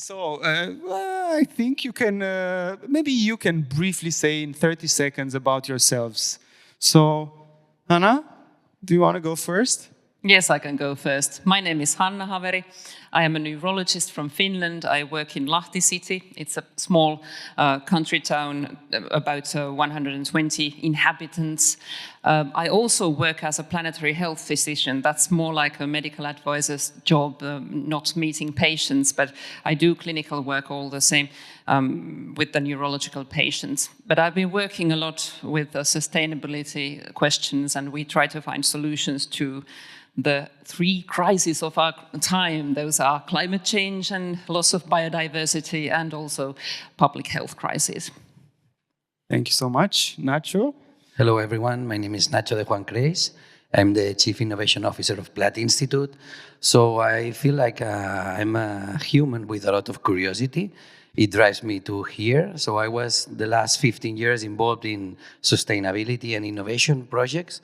So I think you can, maybe you can briefly say in 30 seconds about yourselves. So, Hanna, do you want to go first? Yes, I can go first. My name is Haveri. I am a neurologist from Finland. I work in Lahti city. It's a small country town, about 120 inhabitants. I also work as a planetary health physician. That's more like a medical advisor's job, not meeting patients, but I do clinical work all the same with the neurological patients. But I've been working a lot with sustainability questions, and we try to find solutions to the three crises of our time. Those are climate change and loss of biodiversity and also public health crisis. Thank you so much. Nacho? Hello, everyone. My name is Nacho de Juan Creix. I'm the Chief Innovation Officer of PLAT Institute. So I feel like I'm a human with a lot of curiosity. It drives me to here. So I was the last 15 years involved in sustainability and innovation projects.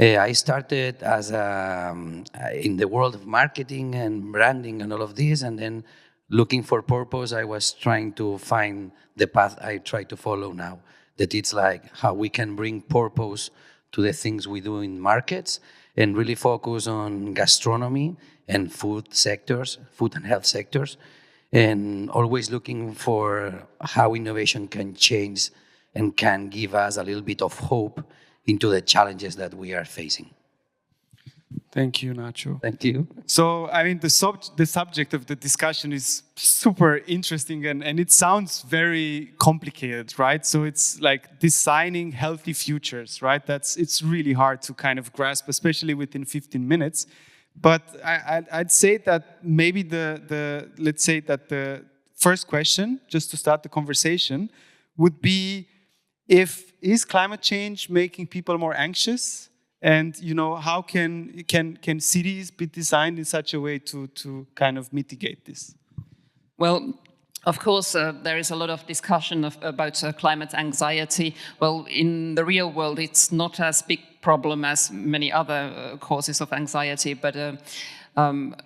I started as in the world of marketing and branding and all of this, and then looking for purpose, I was trying to find the path I try to follow now, that it's like how we can bring purpose to the things we do in markets and really focus on gastronomy and food sectors, food and health sectors, and always looking for how innovation can change and can give us a little bit of hope into the challenges that we are facing. Thank you, Nacho. Thank you. So, I mean, the subject of the discussion is super interesting and it sounds very complicated, right? So it's like designing healthy futures, right? It's really hard to kind of grasp, especially within 15 minutes. But I'd say that maybe let's say that the first question, just to start the conversation, would be, is climate change making people more anxious? And how can cities be designed in such a way to kind of mitigate this? Well, of course, there is a lot of discussion about climate anxiety. Well, in the real world, it's not as big problem as many other causes of anxiety, but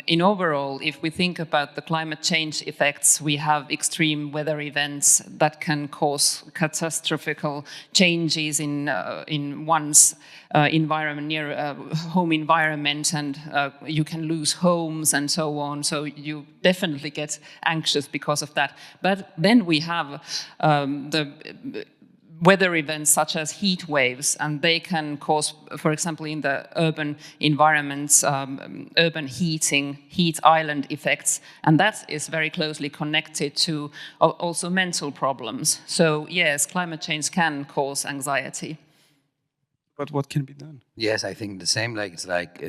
in overall, if we think about the climate change effects, we have extreme weather events that can cause catastrophic changes in one's environment, near home environment, and you can lose homes and so on. So you definitely get anxious because of that. But then we have the weather events such as heat waves, and they can cause, for example, in the urban environments, urban heating, heat island effects, and that is very closely connected to also mental problems. So yes, climate change can cause anxiety. But what can be done? Yes, I think the same. Like it's like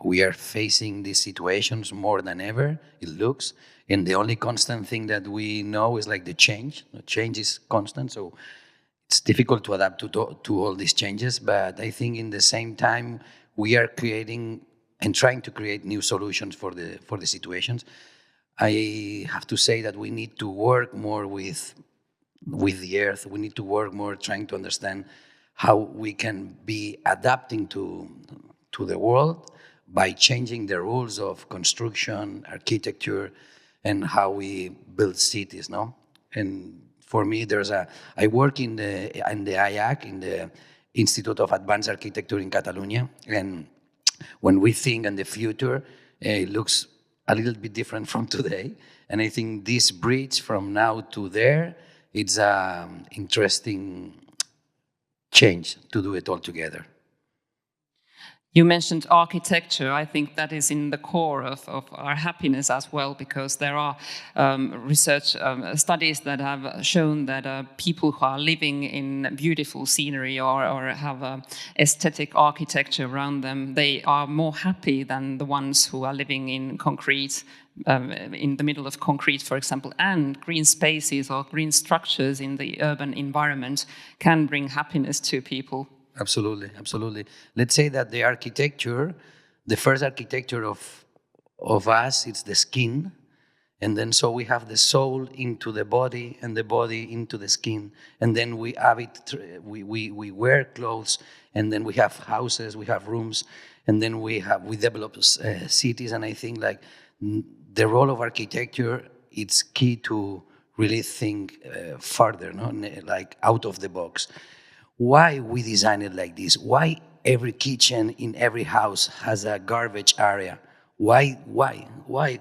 we are facing these situations more than ever, it looks, and the only constant thing that we know is like the change. The change is constant, so it's difficult to adapt to all these changes, but I think in the same time, we are creating and trying to create new solutions for the situations. I have to say that we need to work more with the earth. We need to work more trying to understand how we can be adapting to the world by changing the rules of construction, architecture, and how we build cities, no? And for me, I work in the IAC, in the Institute of Advanced Architecture in Catalonia, and when we think in the future, it looks a little bit different from today. And I think this bridge from now to there, it's an interesting change to do it all together. You mentioned architecture. I think that is in the core of our happiness as well, because there are research studies that have shown that people who are living in beautiful scenery or have aesthetic architecture around them, they are more happy than the ones who are living in concrete, in the middle of concrete, for example. And green spaces or green structures in the urban environment can bring happiness to people. Absolutely, absolutely. Let's say that the architecture, the first architecture of us, it's the skin. And then so we have the soul into the body and the body into the skin. And then we have it, we wear clothes, and then we have houses, we have rooms, and then we develop cities. And I think like the role of architecture it's key to really think further, no? Like out of the box. Why we design it like this? Why every kitchen in every house has a garbage area? Why?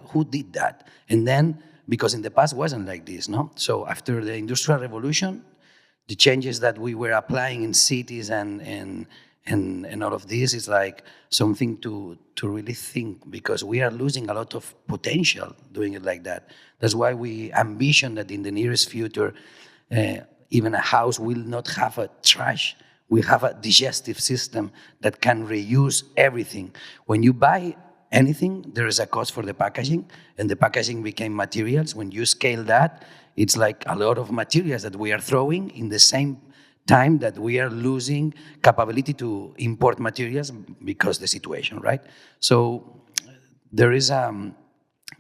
Who did that? And then, because in the past wasn't like this, no? So after the Industrial Revolution, the changes that we were applying in cities and all of this is like something to really think, because we are losing a lot of potential doing it like that. That's why we ambition that in the nearest future, even a house will not have a trash. We have a digestive system that can reuse everything. When you buy anything, there is a cost for the packaging, and the packaging became materials. When you scale that, it's like a lot of materials that we are throwing in the same time that we are losing capability to import materials because the situation, right? So there is an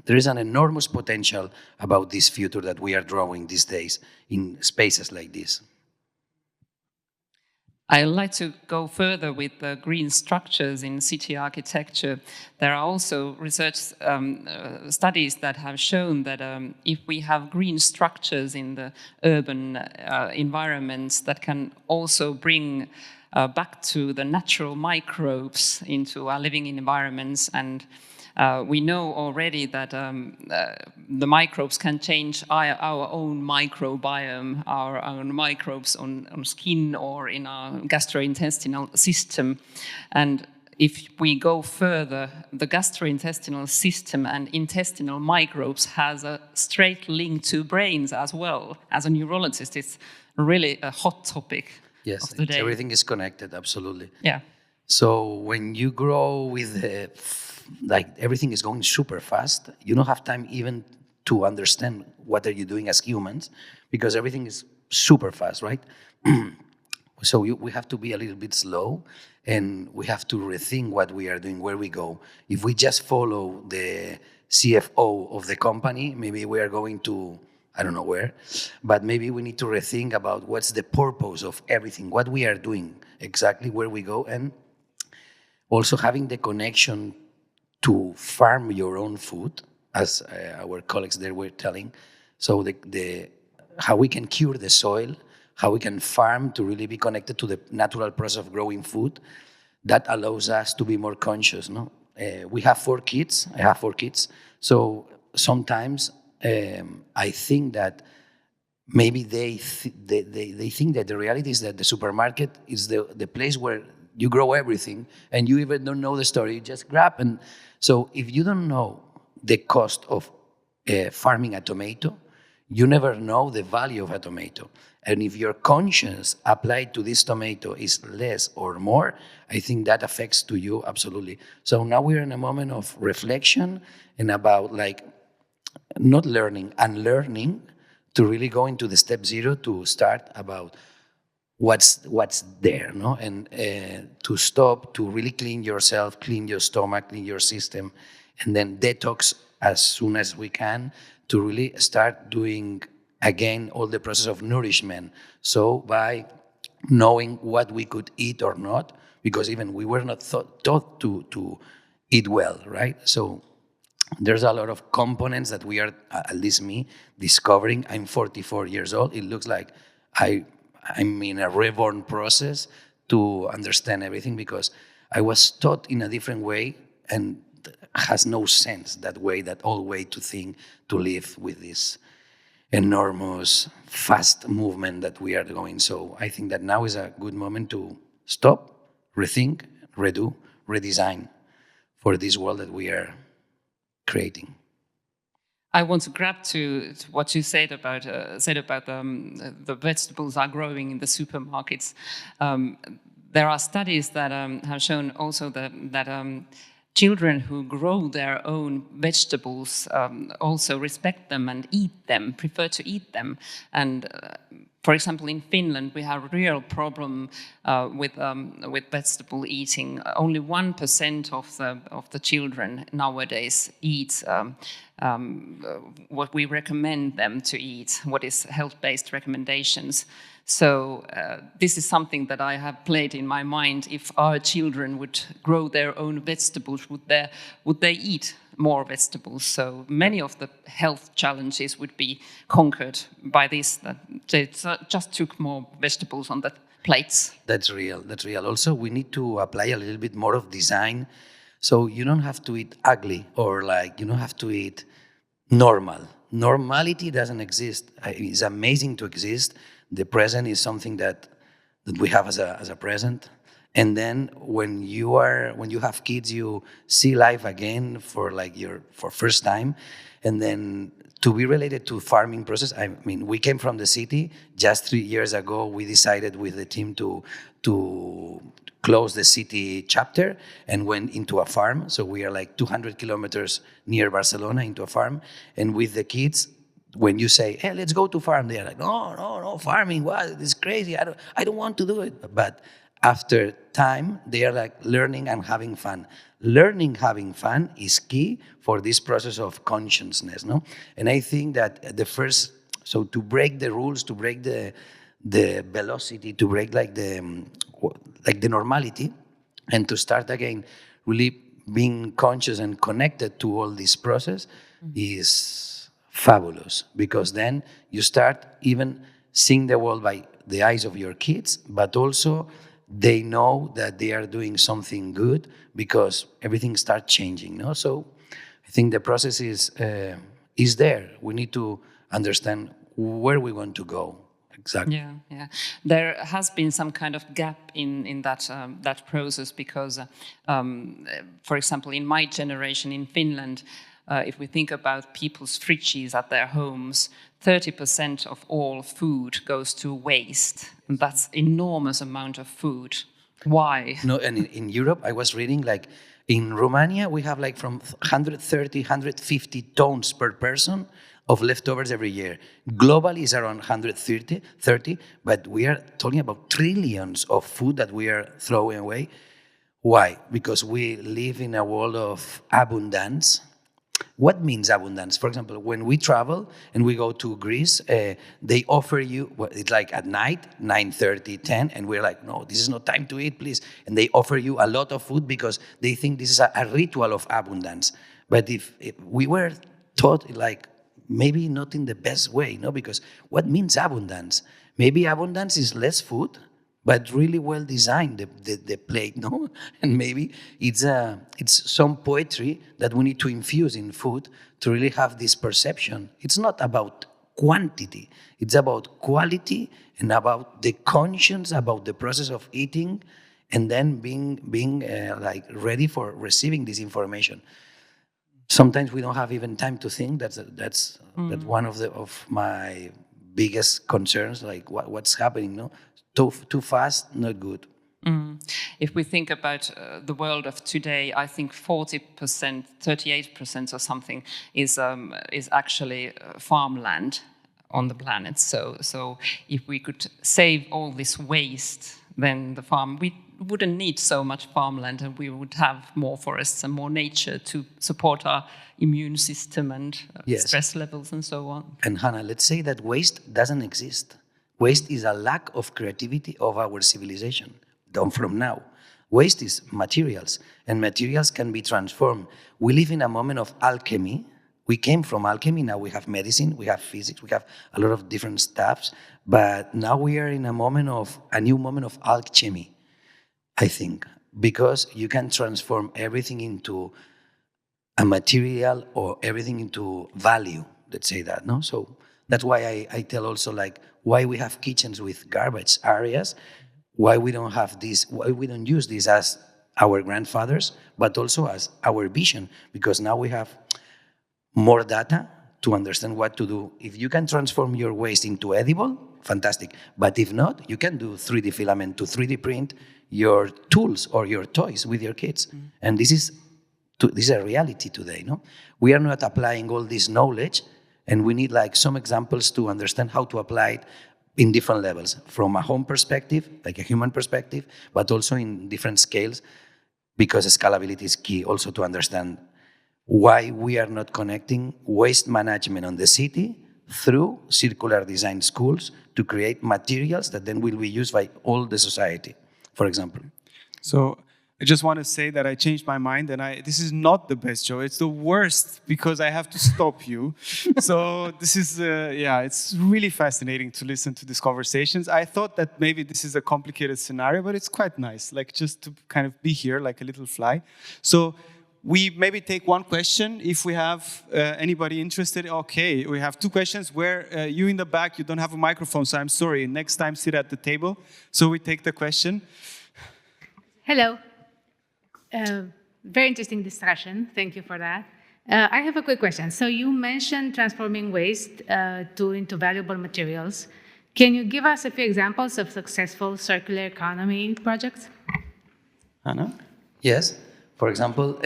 enormous potential about this future that we are drawing these days in spaces like this. I'd like to go further with the green structures in city architecture. There are also research studies that have shown that if we have green structures in the urban environments, that can also bring back to the natural microbes into our living environments. And we know already that the microbes can change our own microbiome, our own microbes on skin or in our gastrointestinal system. And if we go further, the gastrointestinal system and intestinal microbes has a straight link to brains as well. As a neurologist, it's really a hot topic yes, of the day. Everything is connected, absolutely. Yeah. So when you grow with like everything is going super fast, you don't have time even to understand what are you doing as humans, because everything is super fast, right? So we have to be a little bit slow, and we have to rethink what we are doing, where we go. If we just follow the CFO of the company, maybe we are going to, I don't know where, but maybe we need to rethink about what's the purpose of everything, what we are doing, exactly where we go, and also having the connection to farm your own food, as our colleagues there were telling. So how we can cure the soil, how we can farm to really be connected to the natural process of growing food, that allows us to be more conscious. No, we have 4 kids. I have 4 kids. So sometimes I think that maybe they think that the reality is that the supermarket is the place where you grow everything, and you even don't know the story. You just grab. And so if you don't know the cost of farming a tomato, you never know the value of a tomato. And if your conscience applied to this tomato is less or more, I think that affects to you absolutely. So now we're in a moment of reflection and about like not learning, unlearning, to really go into the step 0 to start about what's there, no? And to stop, to really clean yourself, clean your stomach, clean your system, and then detox as soon as we can to really start doing again all the process of nourishment. So by knowing what we could eat or not, because even we were not taught to eat well, right? So there's a lot of components that we are, at least me, discovering. I'm 44 years old. It looks like I'm in a reborn process to understand everything, because I was taught in a different way, and has no sense that way, that old way to think, to live with this enormous, fast movement that we are going. So I think that now is a good moment to stop, rethink, redo, redesign for this world that we are creating. I want to grab to what you said about the vegetables are growing in the supermarkets. There are studies that have shown also that children who grow their own vegetables also respect them and eat them, prefer to eat them. And for example, in Finland, we have a real problem with vegetable eating. Only 1% of the children nowadays eat what we recommend them to eat, what is health-based recommendations. So this is something that I have played in my mind. If our children would grow their own vegetables, would they eat more vegetables. So many of the health challenges would be conquered by this, that they just took more vegetables on the plates. That's real. That's real. Also, we need to apply a little bit more of design. So you don't have to eat ugly, or like you don't have to eat normal. Normality doesn't exist. It's amazing to exist. The present is something that we have as a present. And then when you have kids, you see life again for first time. And then to be related to farming process, I mean, we came from the city. Just 3 years ago, we decided with the team to close the city chapter and went into a farm. So we are like 200 kilometers near Barcelona into a farm. And with the kids, when you say, hey, let's go to farm, they're like, no, farming, what? It's crazy. I don't want to do it. But after time, they are like learning and having fun. Learning, having fun is key for this process of consciousness, no? And I think that so to break the rules, to break the velocity, to break like the normality, and to start again really being conscious and connected to all this process is fabulous, because then you start even seeing the world by the eyes of your kids, but also they know that they are doing something good because everything starts changing, no? So I think the process is there. We need to understand where we want to go. Exactly. Yeah. There has been some kind of gap in that process because, for example, in my generation in Finland, if we think about people's fridges at their homes, 30% of all food goes to waste. And that's enormous amount of food. Why? No, and in Europe, I was reading like in Romania, we have like from 130, 150 tons per person of leftovers every year. Globally, it's around 130, but we are talking about trillions of food that we are throwing away. Why? Because we live in a world of abundance. What means abundance? For example, when we travel and we go to Greece, they offer you, it's like at night, 9:30, 10, and we're like, no, this is not time to eat, please. And they offer you a lot of food because they think this is a ritual of abundance. But if we were taught like, maybe not in the best way, no? Because what means abundance? Maybe abundance is less food, but really well designed, the plate, no? And maybe it's some poetry that we need to infuse in food to really have this perception. It's not about quantity, it's about quality and about the conscience, about the process of eating, and then being like ready for receiving this information. Sometimes we don't have even time to think. That's one of my biggest concerns. Like what's happening? No, too fast, not good. If we think about the world of today, I think 40%, 38% or something is actually farmland on the planet. So if we could save all this waste, then we wouldn't need so much farmland, and we would have more forests and more nature to support our immune system and stress levels and so on. And Hannah, let's say that waste doesn't exist. Waste is a lack of creativity of our civilization. Down from now. Waste is materials, and materials can be transformed. We live in a moment of alchemy. We came from alchemy, now we have medicine, we have physics, we have a lot of different stuffs, but now we are in a new moment of alchemy, I think, because you can transform everything into a material or everything into value, let's say that, no? So that's why I tell also like why we have kitchens with garbage areas, why we don't have this, why we don't use this as our grandfathers, but also as our vision, because now we have more data to understand what to do. If you can transform your waste into edible, fantastic. But if not, you can do 3D filament to 3D print your tools or your toys with your kids. And this is a reality today, no? We are not applying all this knowledge, and we need like some examples to understand how to apply it in different levels, from a home perspective, like a human perspective, but also in different scales, because scalability is key also to understand why we are not connecting waste management on the city through circular design schools to create materials that then will be used by all the society, for example. So I just want to say that I changed my mind, and this is not the best show. It's the worst because I have to stop you. So this is, it's really fascinating to listen to these conversations. I thought that maybe this is a complicated scenario, but it's quite nice, like just to kind of be here like a little fly. So we maybe take one question if we have anybody interested. Okay, we have two questions. Where you in the back, you don't have a microphone, so I'm sorry. Next time, sit at the table. So we take the question. Hello. Very interesting discussion. Thank you for that. I have a quick question. So you mentioned transforming waste into valuable materials. Can you give us a few examples of successful circular economy projects? Anna? Yes. For example,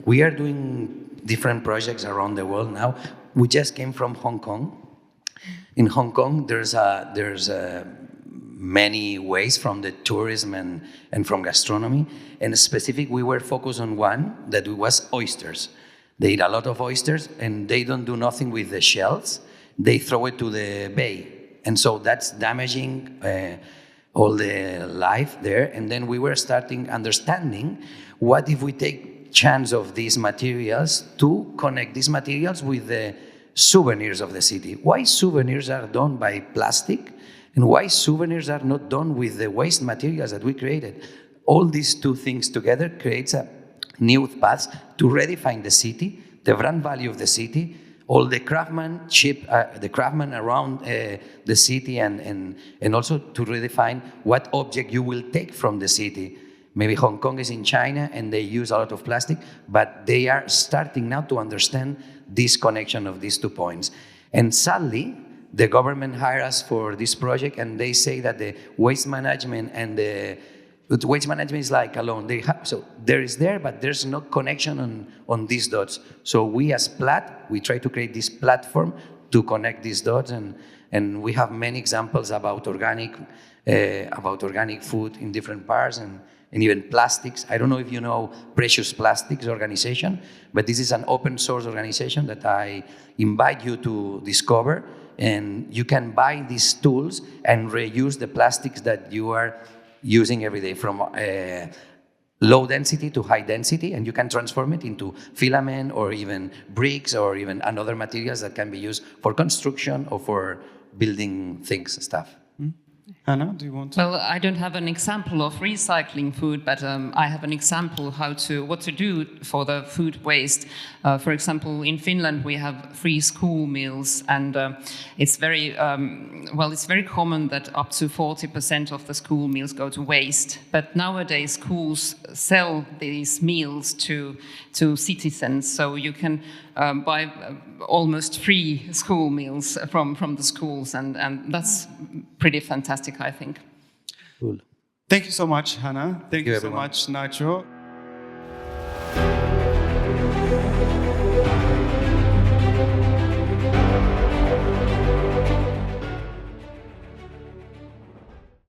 we are doing different projects around the world now. We just came from Hong Kong. In Hong Kong, there's many ways from the tourism and from gastronomy. And specific, we were focused on one that was oysters. They eat a lot of oysters, and they don't do nothing with the shells. They throw it to the bay. And so that's damaging all the life there. And then we were starting understanding, what if we take chance of these materials to connect these materials with the souvenirs of the city? Why souvenirs are done by plastic, and why souvenirs are not done with the waste materials that we created? All these two things together creates a new path to redefine the city, the brand value of the city, all the craftsmanship, the craftsmen around the city, and also to redefine what object you will take from the city. Maybe Hong Kong is in China and they use a lot of plastic, but they are starting now to understand this connection of these 2 points. And sadly, the government hired us for this project, and they say that the waste management and the waste management is like alone. So there is there, but there's no connection on these dots. So we as PLAT, we try to create this platform to connect these dots, and we have many examples about organic food in different parts, and even plastics. I don't know if you know Precious Plastics organization, but this is an open source organization that I invite you to discover, and you can buy these tools and reuse the plastics that you are using every day, from low density to high density, and you can transform it into filament or even bricks or even another materials that can be used for construction or for building things, stuff. Anna, do you want to? Well, I don't have an example of recycling food, but I have an example what to do for the food waste. For example, in Finland we have free school meals, and it's very common that up to 40% of the school meals go to waste. But nowadays schools sell these meals to citizens, so you can buy almost free school meals from the schools, and that's pretty fantastic, I think. Cool. Thank you so much, Hannah. Thank you so everyone. much, Nacho.